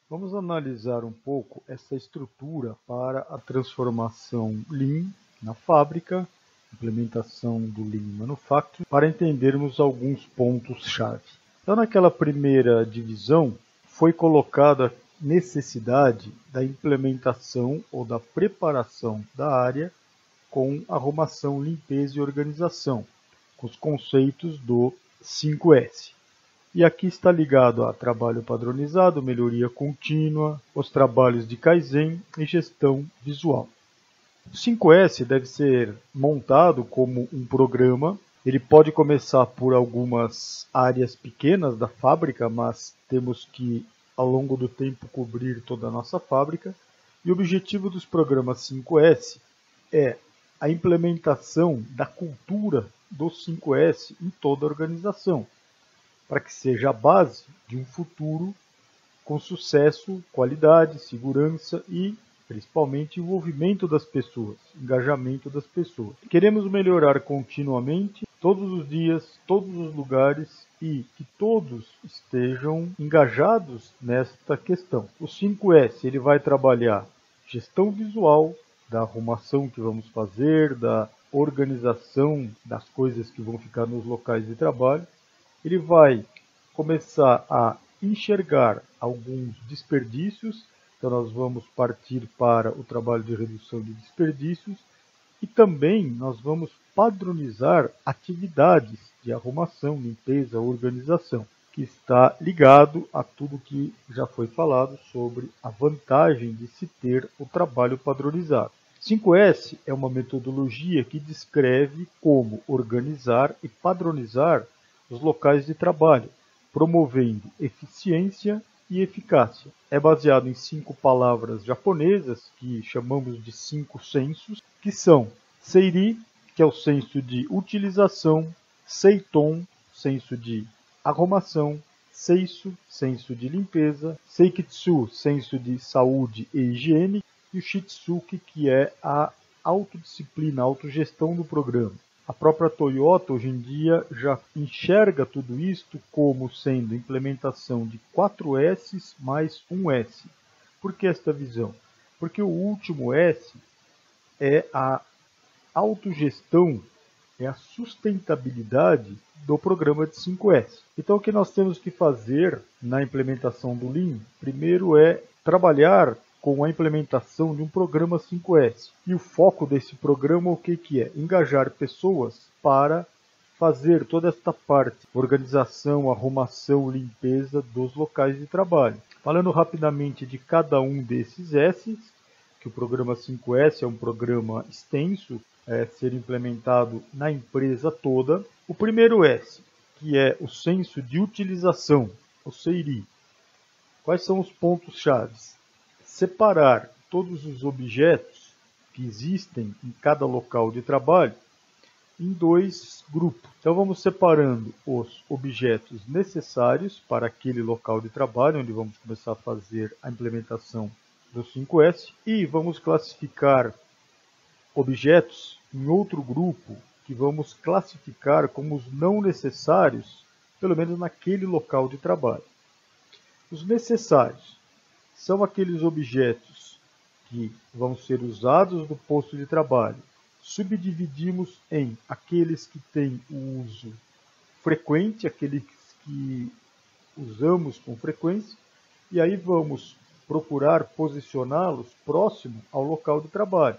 Vamos analisar um pouco essa estrutura para a transformação Lean na fábrica, implementação do Lean Manufacturing, para entendermos alguns pontos-chave. Então, naquela primeira divisão, foi colocada a necessidade da implementação ou da preparação da área com arrumação, limpeza e organização, com os conceitos do 5S. E aqui está ligado a trabalho padronizado, melhoria contínua, os trabalhos de Kaizen e gestão visual. O 5S deve ser montado como um programa. Ele pode começar por algumas áreas pequenas da fábrica, mas temos que, ao longo do tempo, cobrir toda a nossa fábrica. E o objetivo dos programas 5S é a implementação da cultura do 5S em toda a organização, para que seja a base de um futuro com sucesso, qualidade, segurança e, principalmente, envolvimento das pessoas, engajamento das pessoas. Queremos melhorar continuamente, todos os dias, todos os lugares e que todos estejam engajados nesta questão. O 5S ele vai trabalhar gestão visual, da arrumação que vamos fazer, da organização das coisas que vão ficar nos locais de trabalho. Ele vai começar a enxergar alguns desperdícios, então nós vamos partir para o trabalho de redução de desperdícios e também nós vamos padronizar atividades de arrumação, limpeza, organização, que está ligado a tudo que já foi falado sobre a vantagem de se ter o trabalho padronizado. 5S é uma metodologia que descreve como organizar e padronizar os locais de trabalho, promovendo eficiência e eficácia. É baseado em 5 palavras japonesas, que chamamos de 5 sensos, que são Seiri, que é o senso de utilização, Seiton, senso de arrumação, Seisu, senso de limpeza, Seikitsu, senso de saúde e higiene, e o Shitsuki, que é a autodisciplina, a autogestão do programa. A própria Toyota, hoje em dia, já enxerga tudo isto como sendo implementação de 4 S mais um S. Por que esta visão? Porque o último S é a autogestão, é a sustentabilidade do programa de 5S. Então, o que nós temos que fazer na implementação do Lean, primeiro é trabalhar com a implementação de um programa 5S. E o foco desse programa, o que é? Engajar pessoas para fazer toda esta parte, organização, arrumação, limpeza dos locais de trabalho. Falando rapidamente de cada um desses S's, que o programa 5S é um programa extenso, ser implementado na empresa toda. O primeiro S, que é o senso de utilização, o SEIRI. Quais são os pontos-chave? Separar todos os objetos que existem em cada local de trabalho em 2 grupos. Então vamos separando os objetos necessários para aquele local de trabalho, onde vamos começar a fazer a implementação do 5S, e vamos classificar objetos em outro grupo que vamos classificar como os não necessários, pelo menos naquele local de trabalho. Os necessários são aqueles objetos que vão ser usados no posto de trabalho. Subdividimos em aqueles que têm o uso frequente, aqueles que usamos com frequência, e aí vamos procurar posicioná-los próximo ao local de trabalho.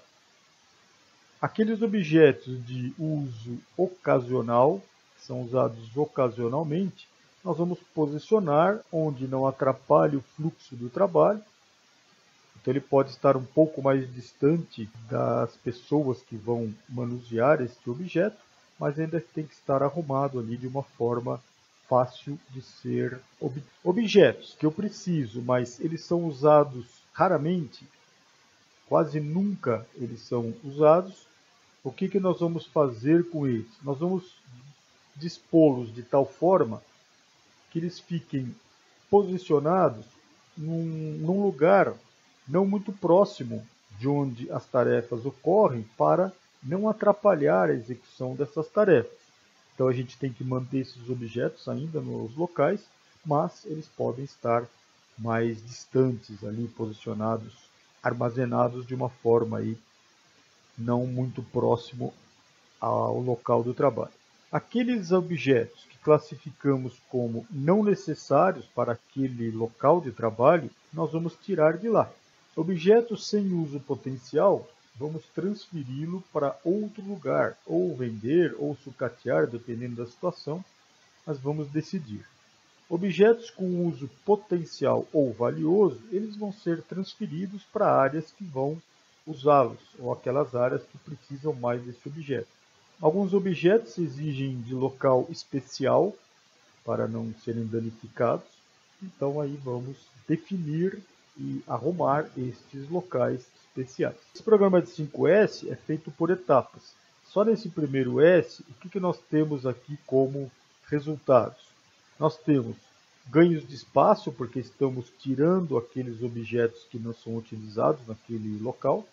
Aqueles objetos de uso ocasional, que são usados ocasionalmente, nós vamos posicionar onde não atrapalhe o fluxo do trabalho. Então ele pode estar um pouco mais distante das pessoas que vão manusear este objeto, mas ainda tem que estar arrumado ali de uma forma fácil de ser objetos que eu preciso, mas eles são usados raramente, quase nunca eles são usados. O que nós vamos fazer com eles? Nós vamos dispô-los de tal forma que eles fiquem posicionados num lugar não muito próximo de onde as tarefas ocorrem, para não atrapalhar a execução dessas tarefas. Então a gente tem que manter esses objetos ainda nos locais, mas eles podem estar mais distantes ali, posicionados, armazenados de uma forma aí não muito próximo ao local do trabalho. Aqueles objetos que classificamos como não necessários para aquele local de trabalho, nós vamos tirar de lá. Objetos sem uso potencial, vamos transferi-lo para outro lugar, ou vender, ou sucatear, dependendo da situação, mas vamos decidir. Objetos com uso potencial ou valioso, eles vão ser transferidos para áreas que vão usá-los, ou aquelas áreas que precisam mais desse objeto. Alguns objetos exigem de local especial para não serem danificados, então aí vamos definir e arrumar estes locais especiais. Esse programa de 5S é feito por etapas. Só nesse primeiro S, o que nós temos aqui como resultados? Nós temos ganhos de espaço, porque estamos tirando aqueles objetos que não são utilizados naquele local.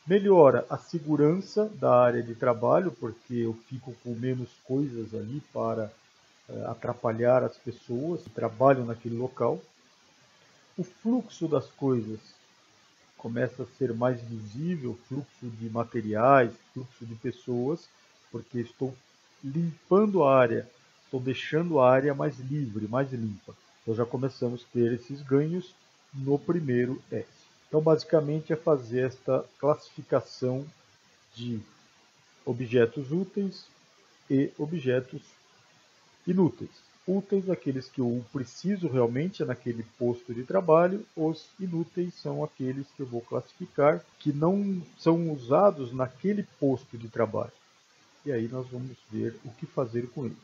Melhora a segurança da área de trabalho, porque eu fico com menos coisas ali para atrapalhar as pessoas que trabalham naquele local. O fluxo das coisas começa a ser mais visível, fluxo de materiais, fluxo de pessoas, porque estou limpando a área, estou deixando a área mais livre, mais limpa. Então já começamos a ter esses ganhos no primeiro S. Então basicamente é fazer esta classificação de objetos úteis e objetos inúteis. Úteis, aqueles que eu preciso realmente naquele posto de trabalho. Os inúteis são aqueles que eu vou classificar que não são usados naquele posto de trabalho. E aí nós vamos ver o que fazer com eles.